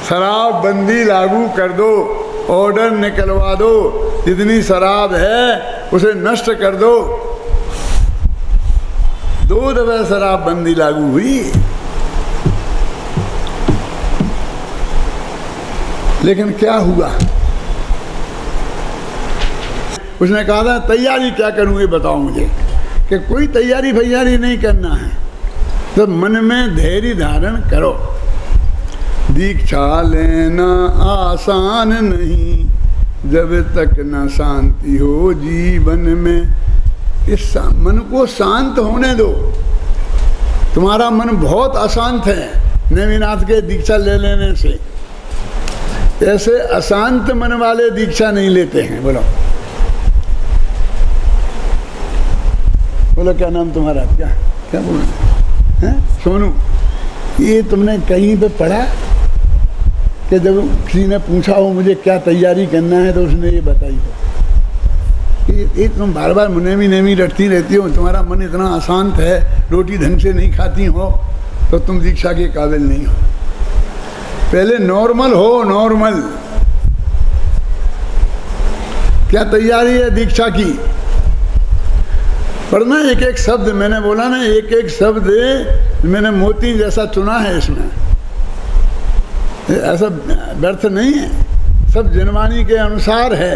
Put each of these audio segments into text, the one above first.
शराब बंदी लागू कर दो, ऑर्डर निकलवा दो, जितनी शराब है उसे नष्ट कर दो। 2 दफे शराब बंदी लागू हुई, लेकिन क्या हुआ? उसने कहा था तैयारी क्या करूँ ये बताओ मुझे, कि कोई तैयारी भैयारी नहीं करना है, तो मन में धैर्य धारण करो। दीक्षा लेना आसान नहीं जब तक न शांति हो जीवन में। इस मन को शांत होने दो। तुम्हारा मन बहुत अशांत है नेमिनाथ के दीक्षा ले लेने से। ऐसे अशांत मन वाले दीक्षा नहीं लेते हैं। बोलो बोलो क्या नाम तुम्हारा? क्या क्या बोल रहे हैं? सोनू, ये तुमने कहीं पे पढ़ा कि जब किसी ने पूछा हो मुझे क्या तैयारी करना है तो उसने ये बताई हो कि तुम बार बार मुनेमी नेमी रटती रहती हो, तुम्हारा मन इतना अशांत है, रोटी ढंग से नहीं खाती हो, तो तुम दीक्षा के काबिल नहीं हो। पहले नॉर्मल हो, नॉर्मल। क्या तैयारी है दीक्षा की? पर ना एक एक शब्द मैंने बोला ना, एक एक शब्द मैंने मोती जैसा चुना है इसमें, ऐसा व्यर्थ नहीं है, सब जनवाणी के अनुसार है।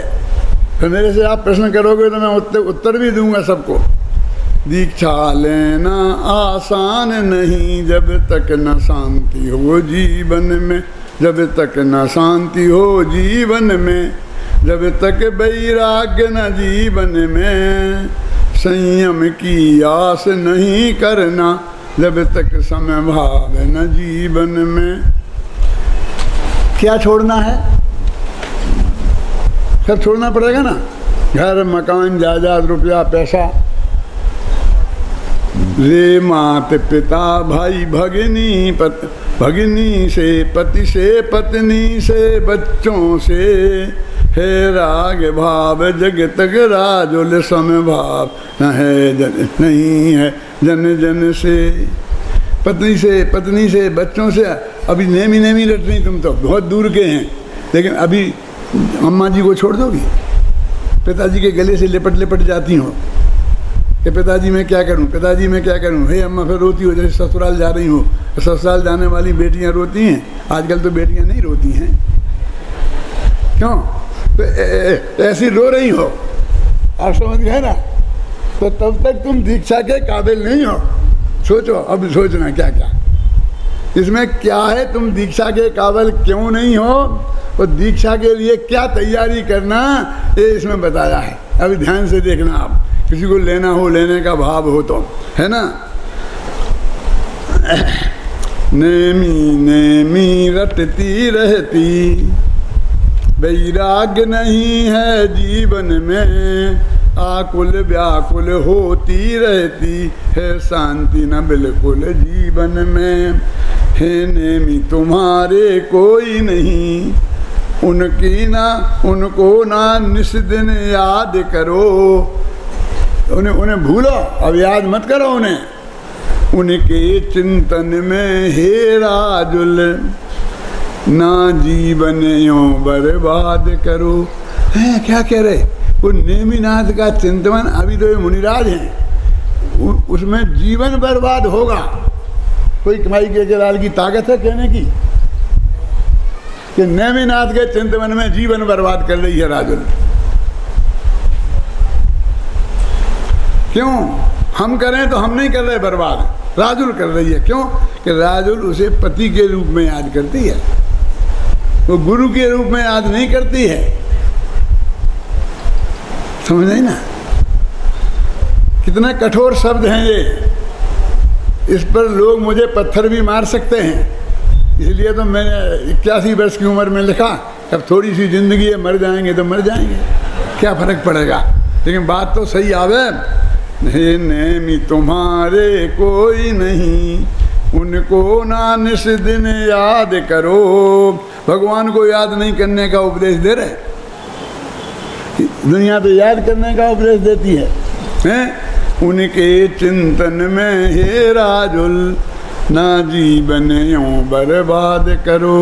फिर मेरे से आप प्रश्न करोगे तो मैं उत्तर भी दूंगा सबको। दीक्षा लेना आसान नहीं जब तक न शांति हो जीवन में, जब तक न शांति हो जीवन में, जब तक वैराग्य न जीवन में, संयम की आस नहीं करना जब तक समय भाव न जीवन में। क्या छोड़ना है? सब छोड़ना पड़ेगा ना, घर मकान जायदाद रुपया पैसा, रे मात पिता भाई भगिनी भगिनी से, पति से, पत्नी से, बच्चों से, है राग भाव जग तक राजुल सम भाव न है जन, नहीं है जन जन से। पत्नी से बच्चों से अभी नेमी नेमी लट रही, तुम तो बहुत दूर के हैं, लेकिन अभी अम्मा जी को छोड़ दोगी? पिताजी के गले से लिपट लिपट जाती हो कि पिताजी मैं क्या करूं, पिताजी मैं क्या करूं। हे अम्मा, फिर रोती हो जैसे ससुराल जा रही हो। ससुराल जाने वाली बेटियां रोती हैं, आजकल तो बेटियां नहीं रोती हैं। क्यों? तो ऐसी रो रही हो, आप समझ गए ना? तो तब तक तुम दीक्षा के काबिल नहीं हो। सोचो, अब सोचना क्या क्या इसमें क्या है, तुम दीक्षा के काबिल क्यों नहीं हो, और दीक्षा के लिए क्या तैयारी करना, ये इसमें बताया है। अभी ध्यान से देखना, आप किसी को लेना हो, लेने का भाव हो तो, है ना। नेमी नेमी रटती रहती, वैराग्य नहीं है जीवन में, आकुल व्याकुल होती रहती है, शांति न बिल्कुल जीवन में। हे नेमी तुम्हारे कोई नहीं, उनको ना निस दिन याद करो। उन्हें भूलो, अब याद मत करो उन्हें। उनके चिंतन में हे राजुल, ना जीवन यूं बर्बाद करो। हैं क्या कह रहे? वो नेमिनाथ का चिंतन, अभी तो ये मुनिराज हैं, उसमें जीवन बर्बाद होगा। कोई कमाई के लाल की ताकत है कहने की कि नेमिनाथ के चिंतन में जीवन बर्बाद कर रही है राजुल? क्यों? हम करें तो हम नहीं कर रहे बर्बाद, राजुल कर रही है। क्यों? कि राजुल उसे पति के रूप में याद करती है, वो गुरु के रूप में याद नहीं करती है। समझ आई ना? कितने कठोर शब्द हैं ये, इस पर लोग मुझे पत्थर भी मार सकते हैं। इसलिए तो मैंने 81 वर्ष की उम्र में लिखा, अब थोड़ी सी जिंदगी है, मर जाएंगे तो मर जाएंगे, क्या फर्क पड़ेगा। लेकिन बात तो सही आवे। हे नेमी तुम्हारे कोई नहीं, उनको ना निस दिन याद करो। भगवान को याद नहीं करने का उपदेश दे रहे, दुनिया तो याद करने का उपदेश देती है, हैं? उनके चिंतन में हे राजुल, ना जीवन यूं बर्बाद करो।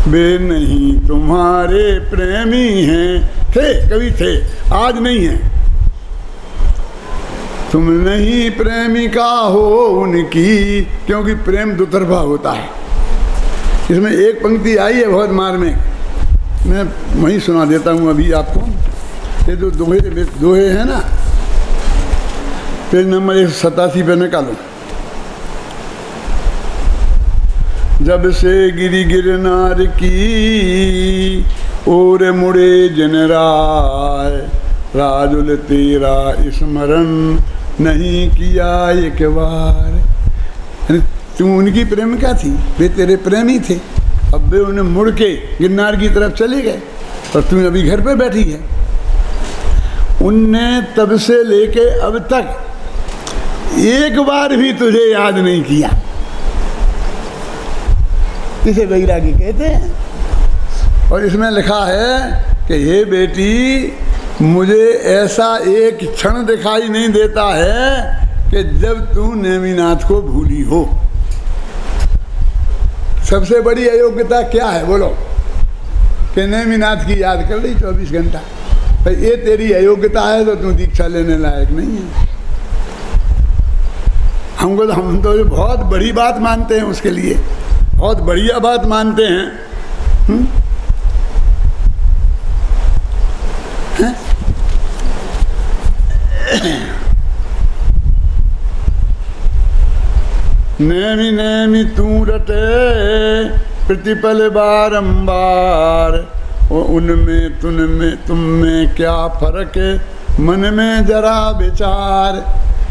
वे नहीं तुम्हारे प्रेमी हैं। थे, कभी थे, आज नहीं है। तुम नहीं प्रेमिका हो उनकी, क्योंकि प्रेम दुतरफा होता है। इसमें एक पंक्ति आई है बहुत मार्मिक, मैं वहीं सुना देता हूँ अभी आपको। ये जो दोहे हैं ना, पेज नंबर 187 पे निकालो। जब से गिरी गिरनार की और मुड़े जिन राय, राजुल तेरा स्मरण नहीं किया एक बार। तू उनकी प्रेमिका थी, वे तेरे प्रेमी थे, अब वे उन्हें मुड़ के गिरनार की तरफ चले गए और तू अभी घर पे बैठी है। उनने तब से लेके अब तक एक बार भी तुझे याद नहीं किया। इसे वैरागी कहते हैं। और इसमें लिखा है कि हे बेटी, मुझे ऐसा एक क्षण दिखाई नहीं देता है कि जब तू नेमिनाथ को भूली हो। सबसे बड़ी अयोग्यता क्या है बोलो? कि नेमिनाथ की याद कर ली 24 घंटा। भाई ये तेरी अयोग्यता है तो तू दीक्षा लेने लायक नहीं है। हम तो बहुत बड़ी बात मानते हैं, उसके लिए बहुत बढ़िया बात मानते हैं। नेमि नेमि तू रटे प्रतिपल बारंबार, उनमें तुम में क्या फर्क है, मन में जरा विचार।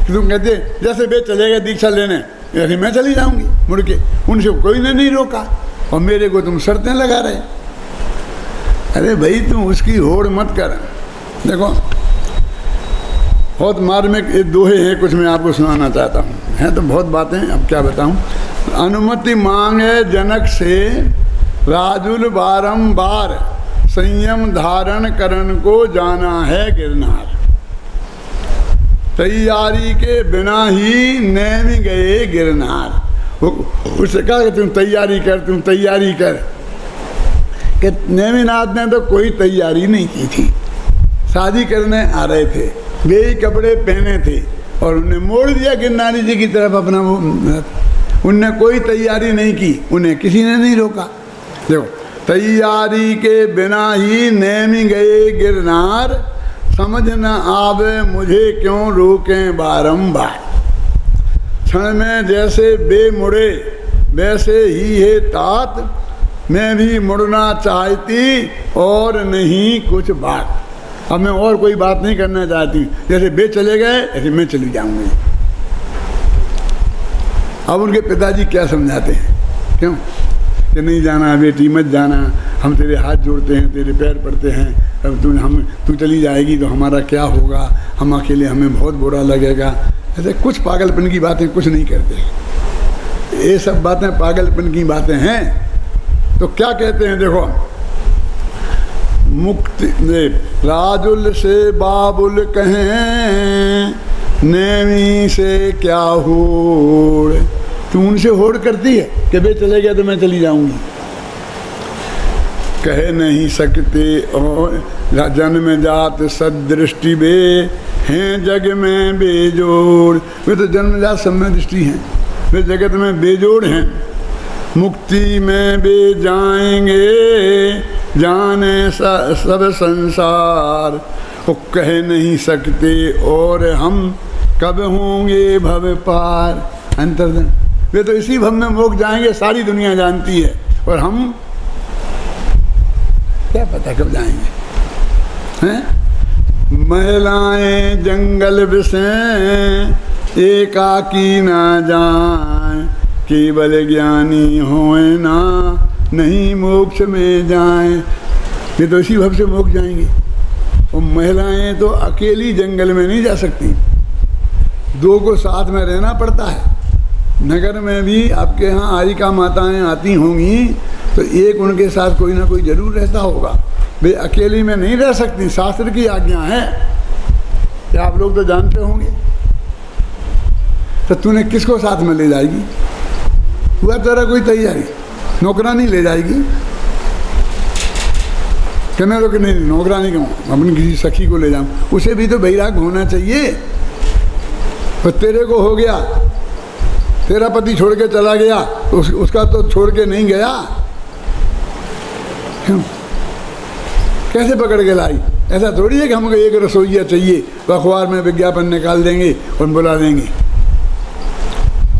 तुम कहते जैसे वे चले गए दीक्षा लेने, ऐसे मैं चली जाऊंगी मुड़ के, उनसे कोई ने नहीं रोका और मेरे को तुम शर्तें लगा रहे। अरे भाई तुम उसकी होड़ मत कर। देखो बहुत मार्मिक दोहे हैं, कुछ मैं आपको सुनाना चाहता हूँ। हैं तो बहुत बातें, अब क्या बताऊँ। अनुमति मांगे जनक से राजुल बारंबार, संयम धारण करन को जाना है गिरनार। तैयारी के बिना ही नेमि गए गिरनार। उससे कहा कि तुम तैयारी कर, तुम तैयारी कर। कि नेमिनाथ ने तो कोई तैयारी नहीं की थी, शादी करने आ रहे थे, वे ही कपड़े पहने थे और उन्हें मोड़ दिया गिरनारी जी की तरफ अपना। उनने कोई तैयारी नहीं की, उन्हें किसी ने नहीं रोका। देखो, तैयारी के बिना ही नेमि गए गिरनार, समझ न आवे मुझे क्यों रोकें बारंबार। क्षण में जैसे बे मुड़े वैसे ही है तात, मैं भी मुड़ना चाहती और नहीं कुछ बात। अब मैं और कोई बात नहीं करना चाहती, जैसे बे चले गए ऐसे मैं चली जाऊंगी। अब उनके पिताजी क्या समझाते हैं, क्यों कि नहीं जाना बेटी, मत जाना, हम तेरे हाथ जोड़ते हैं, तेरे पैर पड़ते हैं। अब तू चली जाएगी तो हमारा क्या होगा, हम अकेले, हमें बहुत बुरा लगेगा। ऐसे कुछ पागलपन की बातें कुछ नहीं करते। ये सब बातें पागलपन की बातें हैं। तो क्या कहते हैं देखो, मुक्ति राजुल से बाबुल कहें, नेमी से क्या होड़। तू उनसे होड़ करती है कि वे चले गए तो मैं चली जाऊंगी। कह नहीं सकते और जन्म जात सदृष्टि बे हैं जग में बेजोड़। वे तो जन्मजात सब में दृष्टि हैं, वे जगत में बेजोड़ हैं। मुक्ति में बे जाएंगे जाने सब संसार, वो कह नहीं सकते और हम कब होंगे भव पार। अंतर्जन वे तो इसी भव में मोक्ष जाएंगे, सारी दुनिया जानती है, और हम क्या पता कब जाएंगे। हैं महिलाएं जंगल विषय एकाकी ना जाए, केवल ज्ञानी होए ना नहीं मोक्ष में जाए। ये तो इसी भव से मोक्ष जाएंगे। और महिलाएं तो अकेली जंगल में नहीं जा सकती, दो को साथ में रहना पड़ता है। नगर में भी आपके यहाँ आरिका माताएं आती होंगी तो एक उनके साथ कोई ना कोई जरूर रहता होगा। वे अकेली में नहीं रह सकती, शास्त्र की आज्ञा है, क्या आप लोग तो जानते होंगे। तो तूने किसको साथ में ले जाएगी? हुआ तेरा कोई तैयारी? नौकरानी ले जाएगी, कहना तो कि नहीं नौकरानी कहूँ, अपनी किसी सखी को ले जाऊँ, उसे भी तो वैराग होना चाहिए। और तेरे को हो गया, तेरा पति छोड़ के चला गया, उसका तो छोड़ के नहीं गया, क्यों कैसे पकड़ के लाई? ऐसा थोड़ी है कि हमको एक रसोइया चाहिए तो अखबार में विज्ञापन निकाल देंगे और बुला देंगे।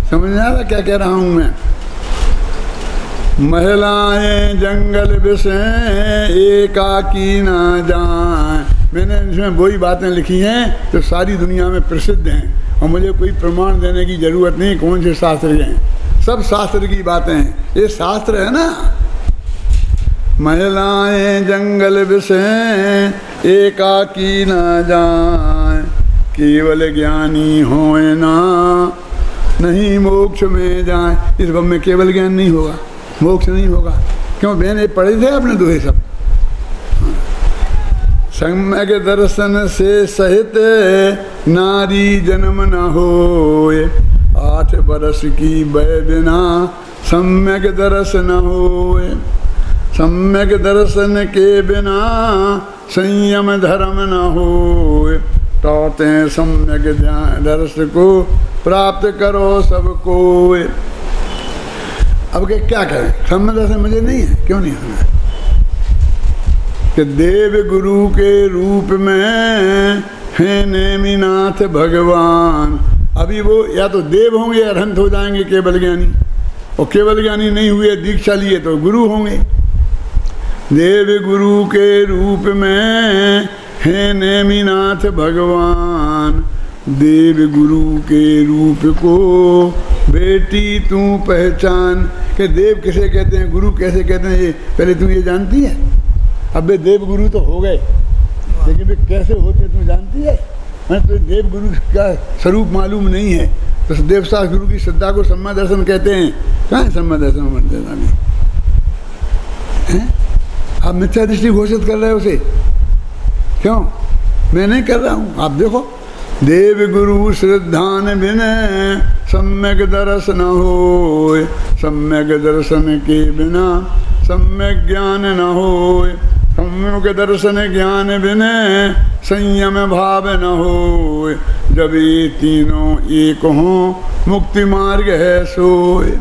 समझ में आ रहा क्या कह रहा हूँ मैं? महिलाएं जंगल विषय एकाकी ना जाएं। मैंने इसमें वही बातें लिखी हैं जो सारी दुनिया में प्रसिद्ध हैं और मुझे कोई प्रमाण देने की ज़रूरत नहीं कौन से शास्त्र हैं, सब शास्त्र की बातें हैं। ये शास्त्र है ना। महिलाएं जंगल विषय एकाकी न जाएं, केवल ज्ञानी होए ना नहीं मोक्ष में जाएं। इस भव में केवल ज्ञान नहीं होगा, मोक्ष नहीं होगा। क्यों बहन ये पढ़े थे आपने दोहे सब? सम्यक दर्शन से सहित नारी जन्म न होए, 8 बरस की वय बिना सम्यक दर्शन न होए। सम्यक दर्शन के बिना संयम धर्म न होए, तौते सम्यक दर्श को प्राप्त करो सबको। अब क्या करें? सम्यक दर्शन मुझे नहीं है, क्यों नहीं है? कि देव गुरु के रूप में है नेमिनाथ भगवान। अभी वो या तो देव होंगे या अरहंत हो जाएंगे केवल ज्ञानी, और केवल ज्ञानी नहीं हुए दीक्षा लिए तो गुरु होंगे। देव गुरु के रूप में है नेमिनाथ भगवान, देव गुरु के रूप को बेटी तू पहचान। के देव किसे कहते हैं, गुरु कैसे कहते हैं, ये पहले तू ये जानती है? अब वे देव गुरु तो हो गए, लेकिन वे कैसे होते तू जानती है? मैं तो देव गुरु का स्वरूप मालूम नहीं है। तो देवशास्त्र गुरु की श्रद्धा को सम्मा दर्शन कहते हैं। कहाँ है सम्मा दर्शन मंदिर? आप मिथ्या दृष्टि घोषित कर रहे हो उसे, क्यों? मैं नहीं कर रहा हूँ, आप देखो। देव गुरु श्रद्धान बिना सम्यक दर्शन होए, सम्यक दर्शन के बिना सम्यक ज्ञान न होए। सम्यक दर्शन ज्ञान बिना संयम भाव न होए, जब ये तीनों एक हों मुक्ति मार्ग है सोए।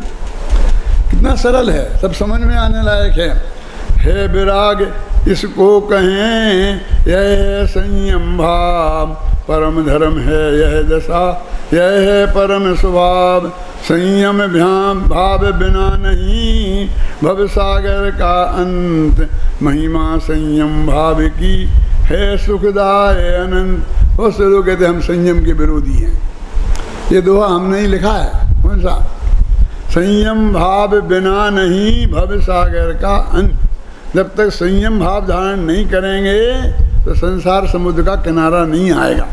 कितना सरल है, सब समझ में आने लायक है विराग इसको कहें, यह संयम भाव परम धर्म है, यह दशा यह है परम स्वभाव। संयम भाव बिना नहीं भव सागर का अंत, महिमा संयम भाव की है सुखदाय अनंत। बहुत से लोग कहते हम संयम के विरोधी हैं। ये दोहा हमने ही लिखा है। कौन सा? संयम भाव बिना नहीं भव सागर का अंत। जब तक संयम भाव धारण नहीं करेंगे तो संसार समुद्र का किनारा नहीं आएगा।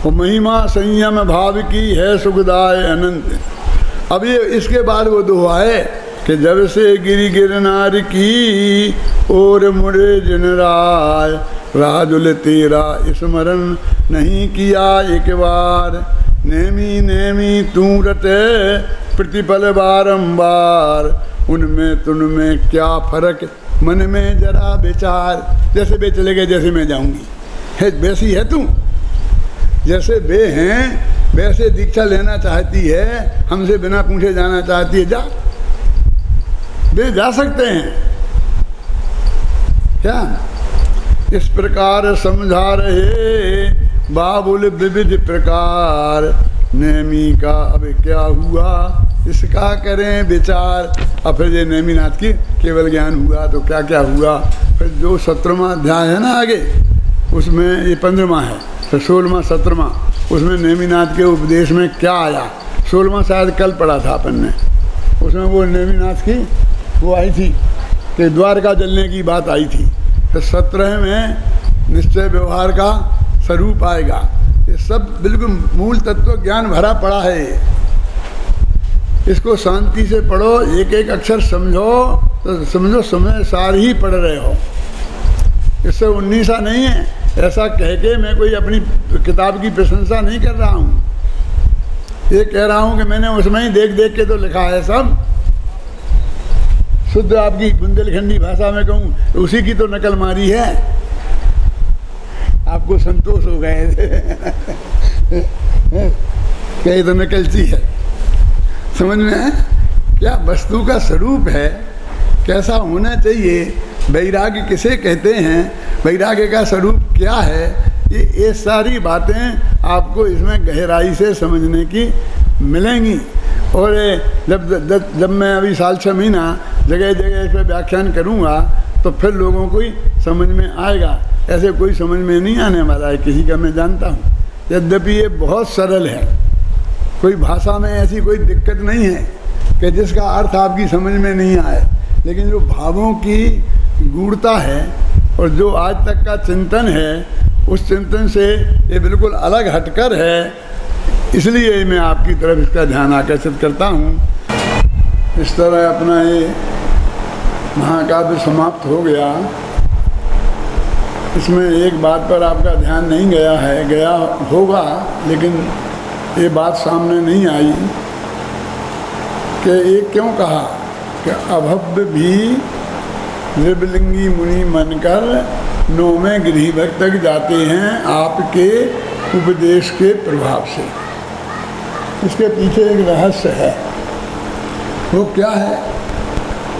और महिमा संयम भाव की है सुखदाय अनंत। अब ये इसके बाद वो दोहा है कि जब से गिरी गिरनार की और मुड़े जिन राय, राजुल तेरा स्मरण नहीं किया एक बार। नेमी नेमी तू रटे प्रतिपल बारंबार, उनमें तुनमें क्या फर्क मन में जरा विचार। जैसे वे चले गए जैसे मैं जाऊंगी, है वैसी है तू। जैसे वे हैं वैसे दीक्षा लेना चाहती है, हमसे बिना पूछे जाना चाहती है, जा। वे जा सकते हैं क्या? इस प्रकार समझा रहे बाबुल विविध प्रकार, नेमी का अब क्या हुआ इसका करें विचार। अब फिर ये नेमिनाथ की केवल ज्ञान हुआ तो क्या क्या हुआ। फिर जो 17वां अध्याय है ना आगे, उसमें ये 15वां है, फिर 16वां 17वां, उसमें नेमिनाथ के उपदेश में क्या आया। 16वां शायद कल पढ़ा था अपन ने, उसमें वो नेमिनाथ की वो आई थी कि द्वारका जलने की बात आई थी। फिर 17 में निश्चय व्यवहार का स्वरूप आएगा। ये सब बिल्कुल मूल तत्व ज्ञान भरा पड़ा है। इसको शांति से पढ़ो, एक एक अक्षर समझो तो समझो समय सार ही पढ़ रहे हो। इससे 19 नहीं है। ऐसा कह के मैं कोई अपनी किताब की प्रशंसा नहीं कर रहा हूँ। ये कह रहा हूँ कि मैंने उसमें ही देख देख के तो लिखा है सब। शुद्ध आपकी बुंदेलखंडी भाषा में कहूँ तो उसी की तो नकल मारी है। आपको संतोष हो गए थे कहीं तो नकलची है। समझ में है क्या वस्तु का स्वरूप है, कैसा होना चाहिए, वैराग्य किसे कहते हैं, वैराग्य का स्वरूप क्या है, ये सारी बातें आपको इसमें गहराई से समझने की मिलेंगी। और जब मैं अभी साल 6 महीना जगह जगह इस पर व्याख्यान करूँगा तो फिर लोगों को ही समझ में आएगा। ऐसे कोई समझ में नहीं आने वाला है किसी का, मैं जानता हूँ। यद्यपि ये बहुत सरल है, कोई भाषा में ऐसी कोई दिक्कत नहीं है कि जिसका अर्थ आपकी समझ में नहीं आए, लेकिन जो भावों की गूढ़ता है और जो आज तक का चिंतन है उस चिंतन से ये बिल्कुल अलग हटकर है, इसलिए मैं आपकी तरफ इसका ध्यान आकर्षित करता हूँ। इस तरह अपना ये महाकाव्य समाप्त हो गया। इसमें एक बात पर आपका ध्यान नहीं गया है, गया होगा, लेकिन ये बात सामने नहीं आई कि ये क्यों कहा कि अभव्य भी द्रिबलिंगी मुनि मनकर 9वें गृह तक जाते हैं आपके उपदेश के प्रभाव से। इसके पीछे एक रहस्य है। वो क्या है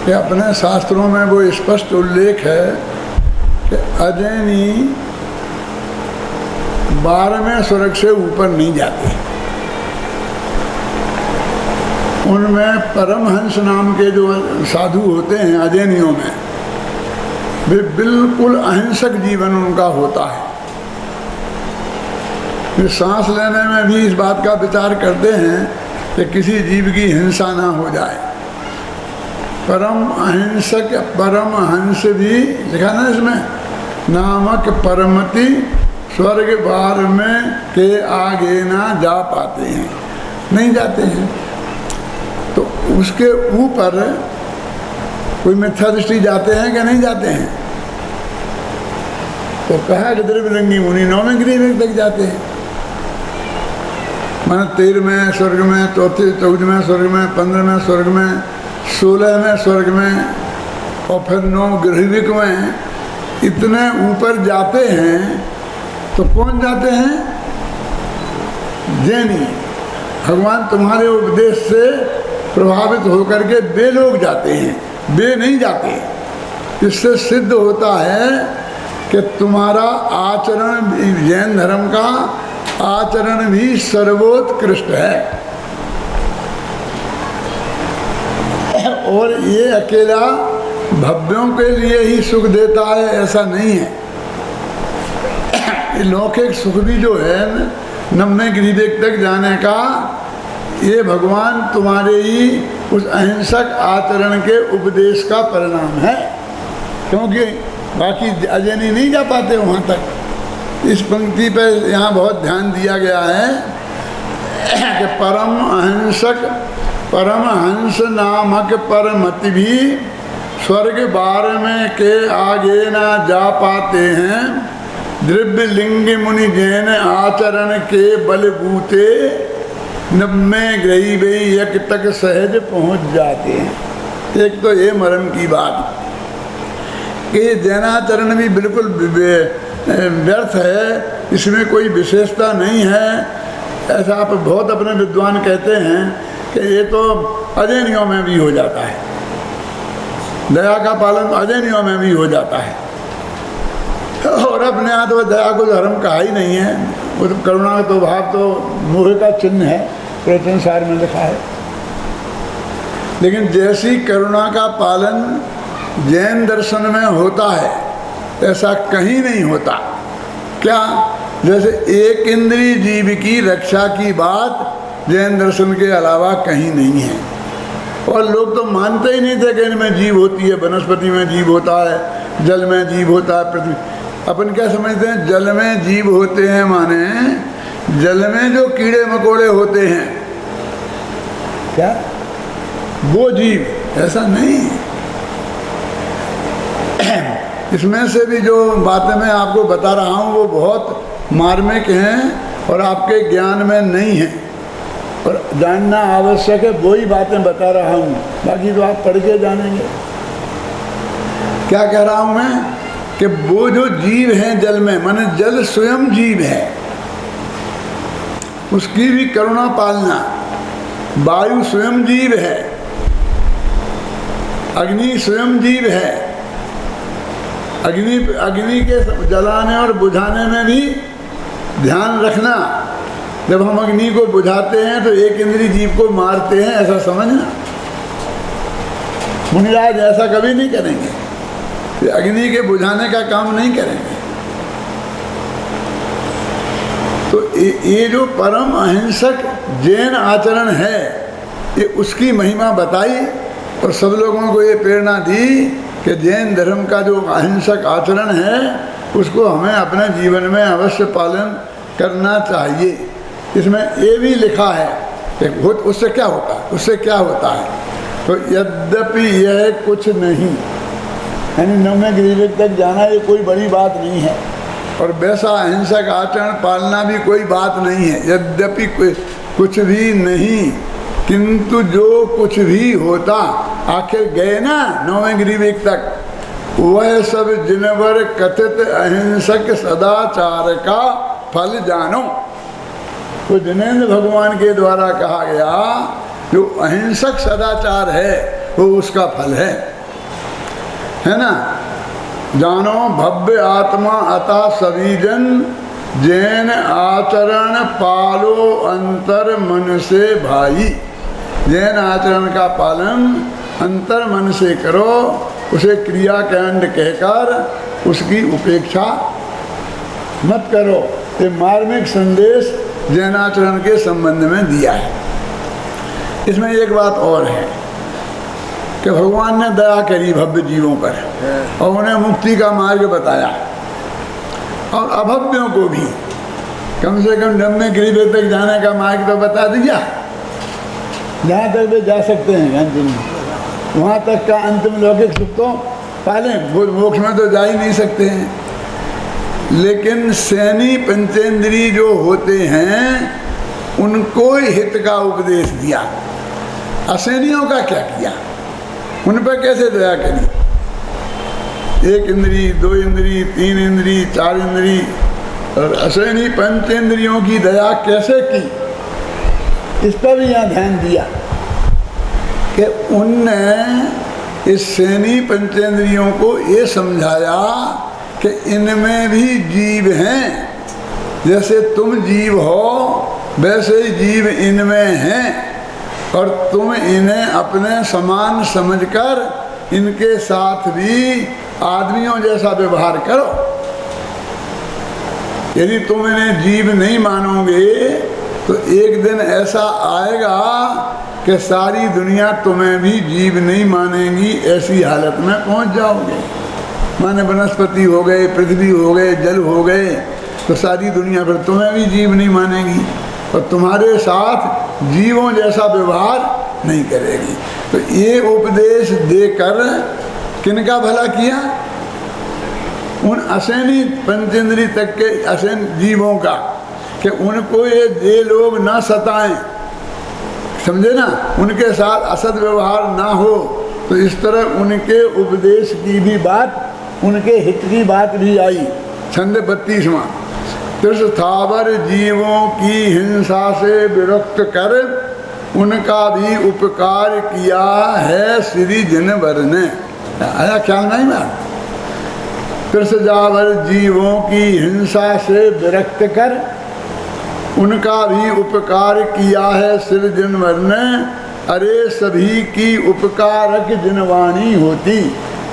कि अपने शास्त्रों में वो स्पष्ट उल्लेख है कि अजैनी 12वें स्वर्ग से ऊपर नहीं जाते। उनमें परमहंस नाम के जो साधु होते हैं अजैनियों में, वे बिल्कुल अहिंसक जीवन उनका होता है। वे सांस लेने में भी इस बात का विचार करते हैं कि किसी जीव की हिंसा ना हो जाए। परम अहिंसक परमहंस भी लिखा ना इसमें, नामक परमति स्वर्ग बार में के आगे ना जा पाते हैं, नहीं जाते हैं। तो उसके ऊपर कोई मिथ्या दृष्टि जाते हैं कि नहीं जाते हैं? तो कहा कि द्रिबलिंगी मुनि 9वें गृह तक जाते हैं। मैंने 13वें स्वर्ग में, 14वें स्वर्ग में, 15वें स्वर्ग में, 16वें स्वर्ग में और फिर 9 गृहविक में इतने ऊपर जाते हैं। तो कौन जाते हैं? जैनी। भगवान तुम्हारे उपदेश से प्रभावित होकर के वे लोग जाते हैं, वे नहीं जाते। इससे सिद्ध होता है कि तुम्हारा आचरण, जैन धर्म का आचरण भी सर्वोत्कृष्ट है। और ये अकेला भव्यों के लिए ही सुख देता है ऐसा नहीं है। लौकिक सुख भी जो है 9वें गृह तक जाने का, ये भगवान तुम्हारे ही उस अहिंसक आचरण के उपदेश का परिणाम है। क्योंकि बाकी अजैनी नहीं जा पाते वहाँ तक। इस पंक्ति पर यहाँ बहुत ध्यान दिया गया है कि परमहंस नामक परमति भी स्वर्ग बार में के आगे ना जा पाते हैं। द्रव्य लिंग मुनि जैन आचरण के बलबूते 9वें गृह तक सहज पहुँच जाते हैं। एक तो ये मर्म की बात कि जैनाचरण भी बिल्कुल व्यर्थ है, इसमें कोई विशेषता नहीं है। ऐसा आप बहुत अपने विद्वान कहते हैं कि ये तो अजैनियों में भी हो जाता है, दया का पालन अजैनियों में भी हो जाता है। और अपने यहाँ तो दया को धर्म कहा ही नहीं है। वो तो करुणा का तो भाव तो मोह का चिन्ह है, प्रवचन सार में लिखा है। लेकिन जैसी करुणा का पालन जैन दर्शन में होता है ऐसा कहीं नहीं होता। क्या? जैसे एक इंद्रिय जीव की रक्षा की बात जैन दर्शन के अलावा कहीं नहीं है। और लोग तो मानते ही नहीं थे कि इनमें जीव होती है। वनस्पति में जीव होता है, जल में जीव होता है, पृथ्वी। अपन क्या समझते हैं? जल में जीव होते हैं माने जल में जो कीड़े मकोड़े होते हैं, क्या वो जीव? ऐसा नहीं। इसमें से भी जो बातें मैं आपको बता रहा हूँ वो बहुत मार्मिक हैं और आपके ज्ञान में नहीं है, और जानना आवश्यक है। वही बातें बता रहा हूँ, बाकी तो आप पढ़ के जानेंगे। क्या कह रहा हूँ मैं कि वो जो जीव हैं जल में, माने जल स्वयं जीव है, उसकी भी करुणा पालना। वायु स्वयं जीव है, अग्नि स्वयं जीव है, अग्नि के जलाने और बुझाने में भी ध्यान रखना। जब हम अग्नि को बुझाते हैं तो एक इंद्रिय जीव को मारते हैं, ऐसा समझना। मुनिराज ऐसा कभी नहीं करेंगे, ये अग्नि के बुझाने का काम नहीं करेंगे। तो ये जो परम अहिंसक जैन आचरण है, ये उसकी महिमा बताई और सब लोगों को ये प्रेरणा दी कि जैन धर्म का जो अहिंसक आचरण है उसको हमें अपने जीवन में अवश्य पालन करना चाहिए। इसमें ये भी लिखा है कि उससे क्या होता है, उससे क्या होता है। तो यद्यपि यह कुछ नहीं, यानी नौवें गिरिवेक तक जाना ये कोई बड़ी बात नहीं है, और वैसा अहिंसक आचरण पालना भी कोई बात नहीं है। यद्यपि कुछ भी नहीं, किंतु जो कुछ भी होता, आखिर गए ना नौवें गिरिवेक तक, वह सब जिनवर कथित अहिंसक सदाचार का फल जानो। तो जिनेंद्र भगवान के द्वारा कहा गया जो अहिंसक सदाचार है वो उसका फल है ना। जानो भव्य आत्मा अतः सभी जन जैन आचरण पालो अंतर मन से भाई। जैन आचरण का पालन अंतर मन से करो, उसे क्रियाकांड कहकर उसकी उपेक्षा मत करो। ये मार्मिक संदेश जैनाचरण के संबंध में दिया है। इसमें एक बात और है कि भगवान ने दया करी भव्य जीवों पर और उन्हें मुक्ति का मार्ग बताया, और अभव्यों को भी कम से कम नवमें गिरिवेक तक जाने का मार्ग तो बता दिया, जहाँ तक वे जा सकते हैं अंतिम, वहाँ तक का अंतिम लौकिक सुख तो पालें। वो मोक्ष में तो जा ही नहीं सकते हैं। लेकिन सैनी पंचेंद्री जो होते हैं उनको हित का उपदेश दिया। असैनियों का क्या किया, उन पर कैसे दया करी। एक इंद्री, दो इंद्री, तीन इंद्री, चार इंद्री, और असैनी पंचेंद्रियों की दया कैसे की, इस पर भी यहाँ ध्यान दिया कि उनने इस सैनी पंचेंद्रियों को ये समझाया कि इनमें भी जीव हैं, जैसे तुम जीव हो वैसे ही जीव इनमें हैं, और तुम इन्हें अपने समान समझकर इनके साथ भी आदमियों जैसा व्यवहार करो। यदि तुम इन्हें जीव नहीं मानोगे तो एक दिन ऐसा आएगा कि सारी दुनिया तुम्हें भी जीव नहीं मानेगी, ऐसी हालत में पहुंच जाओगे। माने वनस्पति हो गए, पृथ्वी हो गए, जल हो गए, तो सारी दुनिया फिर तुम्हें भी जीव नहीं मानेगी और तुम्हारे साथ जीवों जैसा व्यवहार नहीं करेगी। तो ये उपदेश देकर किनका भला किया, उन असैनी पंचेंद्री तक के असैन जीवों का, कि उनको ये लोग ना सताएं, समझे ना, उनके साथ असद व्यवहार ना हो। तो इस तरह उनके उपदेश की भी बात, उनके हित की बात भी आई। छंद 32वां, त्रिस्थावर जीवों की हिंसा से विरक्त कर उनका भी उपकार किया है श्री जिनवर ने। आया ख्याल नहीं में, त्रिस्थावर जीवों की हिंसा से विरक्त कर उनका भी उपकार किया है श्री जिनवर ने। अरे सभी की उपकारक जिनवाणी होती,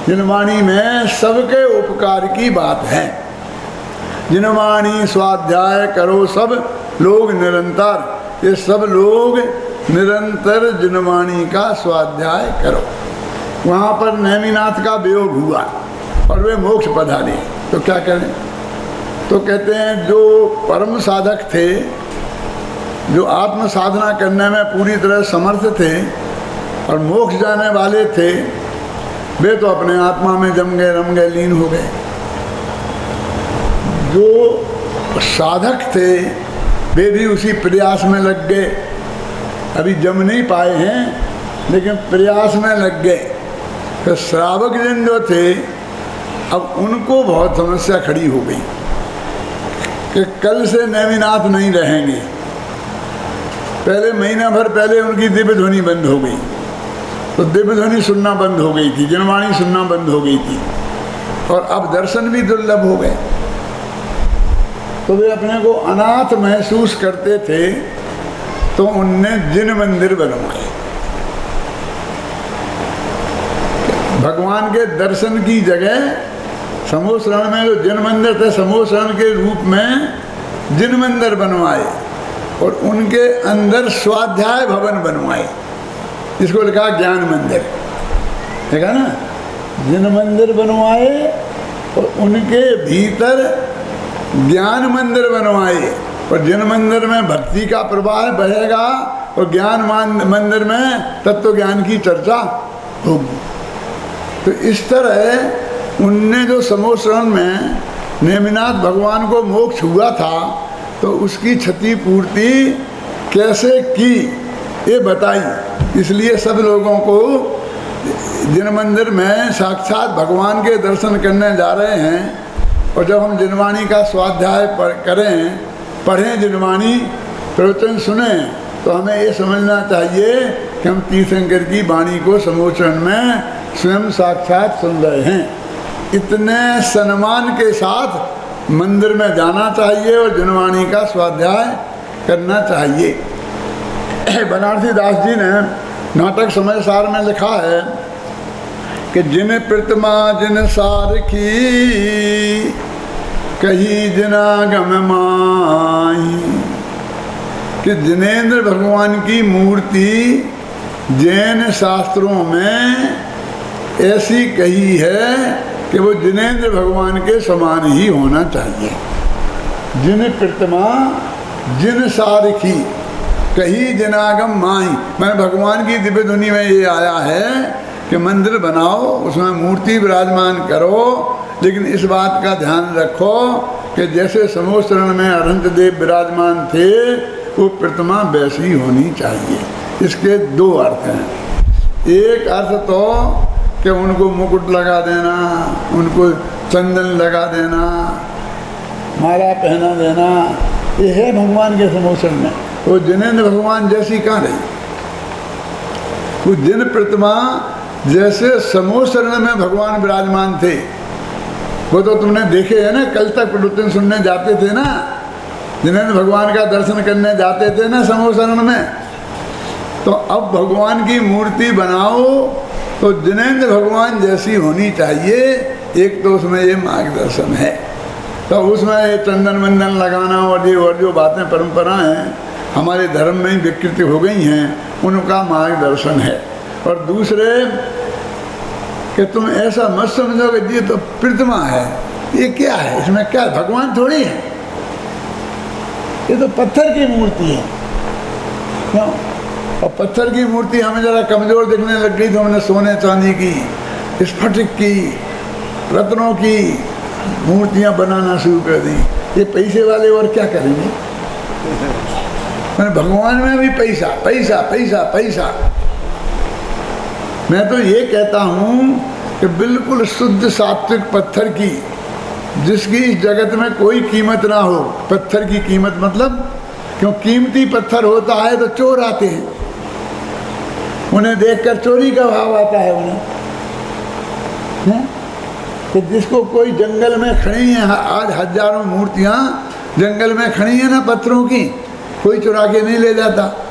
जिनवाणी में सबके उपकार की बात है। जिनवाणी स्वाध्याय करो सब लोग निरंतर, ये सब लोग निरंतर जिनवाणी का स्वाध्याय करो। वहाँ पर नेमिनाथ का वियोग हुआ और वे मोक्ष पधारे, तो क्या करें। तो कहते हैं जो परम साधक थे, जो आत्म साधना करने में पूरी तरह समर्थ थे और मोक्ष जाने वाले थे, वे तो अपने आत्मा में जम गए, रम गए, लीन हो गए। जो साधक थे वे भी उसी प्रयास में लग गए, अभी जम नहीं पाए हैं लेकिन प्रयास में लग गए। तो श्रावक जन जो थे अब उनको बहुत समस्या खड़ी हो गई कि कल से नेमिनाथ नहीं रहेंगे। पहले महीना भर पहले उनकी दिव्य ध्वनि बंद हो गई, तो दिव्य ध्वनि सुनना बंद हो गई थी, जनवाणी सुनना बंद हो गई थी, और अब दर्शन भी दुर्लभ हो गए। तो वे अपने को अनाथ महसूस करते थे, तो उनने जिन मंदिर बनवाए। भगवान के दर्शन की जगह समूह शरण में जो जिन मंदिर थे, समूह शरण के रूप में जिन मंदिर बनवाए और उनके अंदर स्वाध्याय भवन बनवाए। इसको लिखा ज्ञान मंदिर, देखा ना, जिन मंदिर बनवाए और उनके भीतर ज्ञान मंदिर बनवाए, और जिन मंदिर में भक्ति का प्रवाह बहेगा और ज्ञान मंदिर में तत्व ज्ञान की चर्चा होगी। तो इस तरह उनने जो समूह शरण में नेमिनाथ भगवान को मोक्ष हुआ था, तो उसकी क्षतिपूर्ति कैसे की ये बताई। इसलिए सब लोगों को जिन मंदिर में साक्षात भगवान के दर्शन करने जा रहे हैं, और जब हम जिनवाणी का स्वाध्याय पढ़ें जिनवाणी प्रवचन सुने, तो हमें ये समझना चाहिए कि हम तीर्थंकर की वाणी को समोचन में स्वयं साक्षात सुन रहे हैं। इतने सम्मान के साथ मंदिर में जाना चाहिए और जिनवाणी का स्वाध्याय करना चाहिए। बनारसी दास जी ने नाटक समय सार में लिखा है कि जिन प्रतिमा जिन सारखी कही जिनागम माही, कि जिनेंद्र भगवान की मूर्ति जैन शास्त्रों में ऐसी कही है कि वो जिनेंद्र भगवान के समान ही होना चाहिए। जिन प्रतिमा जिन सारखी कही जिनागम माही, मैंने भगवान की दिव्य ध्वनि में ये आया है कि मंदिर बनाओ, उसमें मूर्ति विराजमान करो, लेकिन इस बात का ध्यान रखो कि जैसे समूह शरण में अनंत देव विराजमान थे, वो प्रतिमा वैसी होनी चाहिए। इसके दो अर्थ हैं। एक अर्थ तो कि उनको मुकुट लगा देना, उनको चंदन लगा देना, माला पहना देना, ये है भगवान के समूह शरण में। वो जिनेंद्र भगवान जैसी कहाँ रही? वो जिन प्रतिमा जैसे समूह शरण में भगवान विराजमान थे, वो तो तुमने देखे है ना, कल तक प्रवचन सुनने जाते थे ना, जिनेंद्र भगवान का दर्शन करने जाते थे ना समूह शरण में। तो अब भगवान की मूर्ति बनाओ तो जिनेंद्र भगवान जैसी होनी चाहिए। एक तो उसमें ये मार्गदर्शन है, तो उसमें ये चंदन वंदन लगाना और जो बातें परंपराएं हमारे धर्म में विकृत हो गई हैं, उनका मार्गदर्शन है। और दूसरे कि तुम ऐसा मत समझो कि ये तो प्रतिमा है, ये क्या है, इसमें क्या भगवान थोड़ी है, ये तो पत्थर की मूर्ति है। क्यों? और पत्थर की मूर्ति हमें ज़रा कमज़ोर दिखने लग गई, तो हमने सोने चांदी की, स्फटिक की, रत्नों की मूर्तियाँ बनाना शुरू कर दी। ये पैसे वाले और क्या करेंगे? मैंने भगवान में भी पैसा पैसा पैसा पैसा। मैं तो ये कहता हूँ कि बिल्कुल शुद्ध सात्विक पत्थर की, जिसकी इस जगत में कोई कीमत ना हो। पत्थर की कीमत मतलब, क्यों कीमती पत्थर होता है तो चोर आते हैं, उन्हें देखकर चोरी का भाव आता है उन्हें, है? तो जिसको कोई जंगल में खड़ी है, आज हजारों मूर्तियाँ जंगल में खड़ी है ना पत्थरों की, कोई चुरा के नहीं ले जाता।